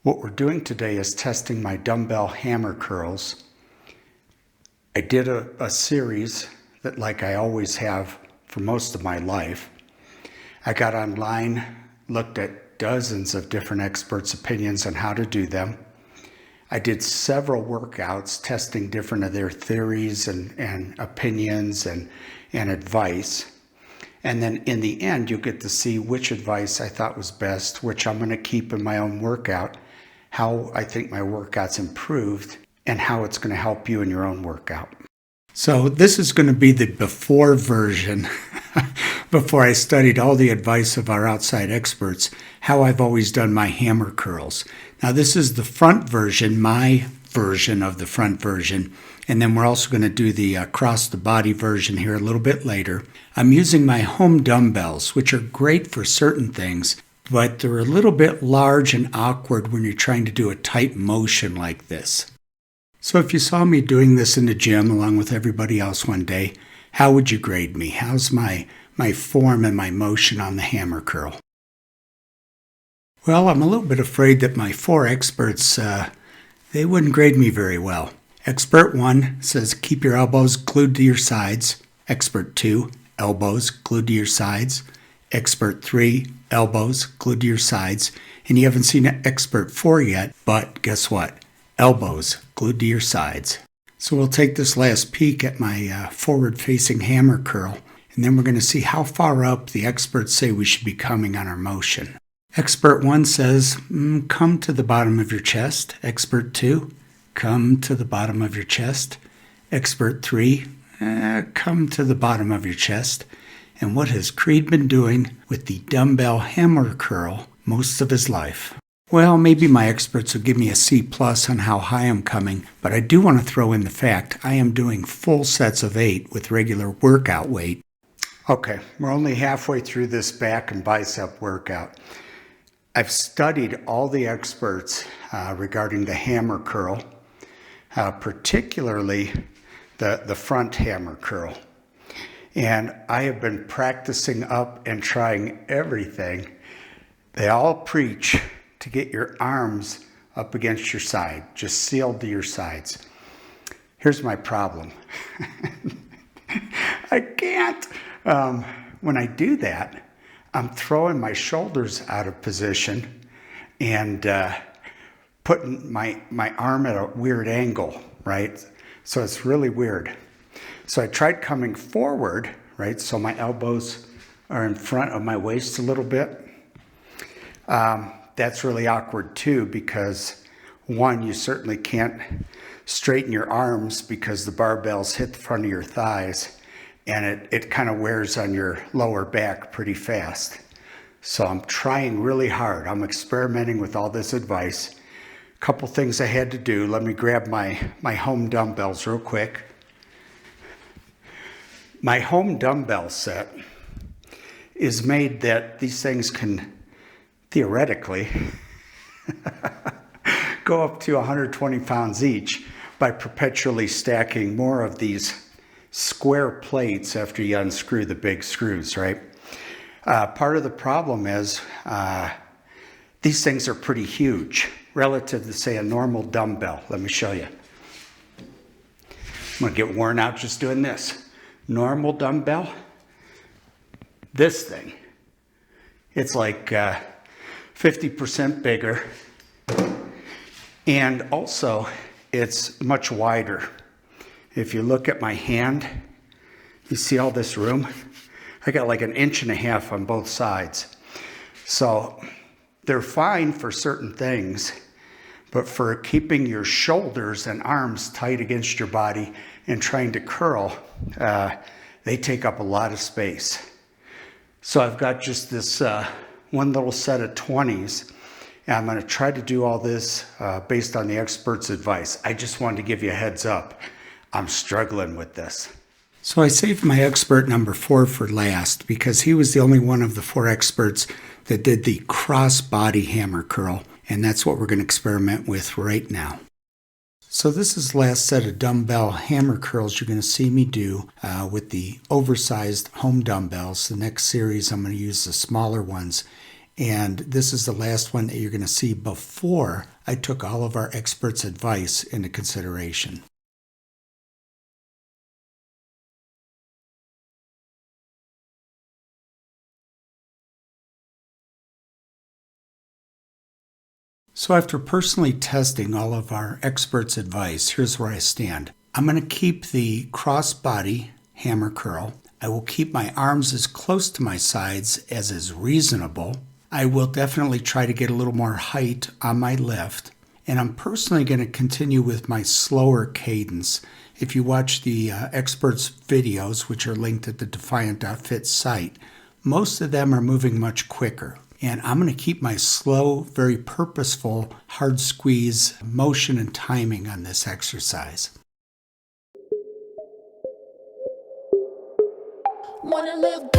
What we're doing today is testing my dumbbell hammer curls. I did a series that, like I always have for most of my life. I got online, looked at dozens of different experts' opinions on how to do them. I did several workouts testing different of their theories and opinions and advice. And then in the end, you'll get to see which advice I thought was best, which I'm going to keep in my own workout, how I think my workout's improved, and how it's going to help you in your own workout. So this is going to be the before version, before I studied all the advice of our outside experts, how I've always done my hammer curls. Now this is the front version, my version of the front version, and then we're also going to do the across the body version here a little bit later. I'm using my home dumbbells, which are great for certain things, but they're a little bit large and awkward when you're trying to do a tight motion like this. So if you saw me doing this in the gym along with everybody else one day, how would you grade me? How's my form and my motion on the hammer curl? Well, I'm a little bit afraid that my four experts, they wouldn't grade me very well. Expert 1 says keep your elbows glued to your sides. Expert 2, elbows glued to your sides. Expert 3, elbows glued to your sides. And you haven't seen Expert 4 yet, but guess what? Elbows glued to your sides. So we'll take this last peek at my forward-facing hammer curl, and then we're going to see how far up the experts say we should be coming on our motion. Expert 1 says, come to the bottom of your chest. Expert 2, come to the bottom of your chest. Expert 3, come to the bottom of your chest. And what has Creed been doing with the dumbbell hammer curl most of his life? Well, maybe my experts will give me a C+ on how high I'm coming, but I do want to throw in the fact I am doing full sets of 8 with regular workout weight. Okay, we're only halfway through this back and bicep workout. I've studied all the experts regarding the hammer curl, particularly the front hammer curl. And I have been practicing up and trying everything. They all preach to get your arms up against your side, just sealed to your sides. Here's my problem. I can't. When I do that, I'm throwing my shoulders out of position and putting my arm at a weird angle, right? So it's really weird. So I tried coming forward, right? So my elbows are in front of my waist a little bit. That's really awkward too, because one, you certainly can't straighten your arms because the barbells hit the front of your thighs, and it kind of wears on your lower back pretty fast. So I'm trying really hard. I'm experimenting with all this advice. A couple things I had to do. Let me grab my home dumbbells real quick. My home dumbbell set is made that these things can theoretically go up to 120 pounds each by perpetually stacking more of these square plates after you unscrew the big screws, right? Part of the problem is these things are pretty huge relative to, say, a normal dumbbell. Let me show you. I'm going to get worn out just doing this. Normal dumbbell, this thing, it's like 50% bigger, and also it's much wider. If you look at my hand, you see all this room? I got like 1.5 inches on both sides. So they're fine for certain things, but for keeping your shoulders and arms tight against your body and trying to curl, they take up a lot of space. So I've got just this one little set of 20s, and I'm going to try to do all this based on the experts' advice. I just wanted to give you a heads up. I'm struggling with this. So I saved my expert number 4 for last because he was the only one of the 4 experts that did the cross-body hammer curl, and that's what we're going to experiment with right now. So this is the last set of dumbbell hammer curls you're going to see me do with the oversized home dumbbells. The next series I'm going to use the smaller ones And this is the last one that you're going to see before I took all of our experts' advice into consideration. So after personally testing all of our experts' advice, here's where I stand. I'm going to keep the cross-body hammer curl. I will keep my arms as close to my sides as is reasonable. I will definitely try to get a little more height on my lift. And I'm personally going to continue with my slower cadence. If you watch the experts' videos, which are linked at the Defiant.fit site, most of them are moving much quicker. And I'm going to keep my slow, very purposeful, hard squeeze motion and timing on this exercise. Wanna live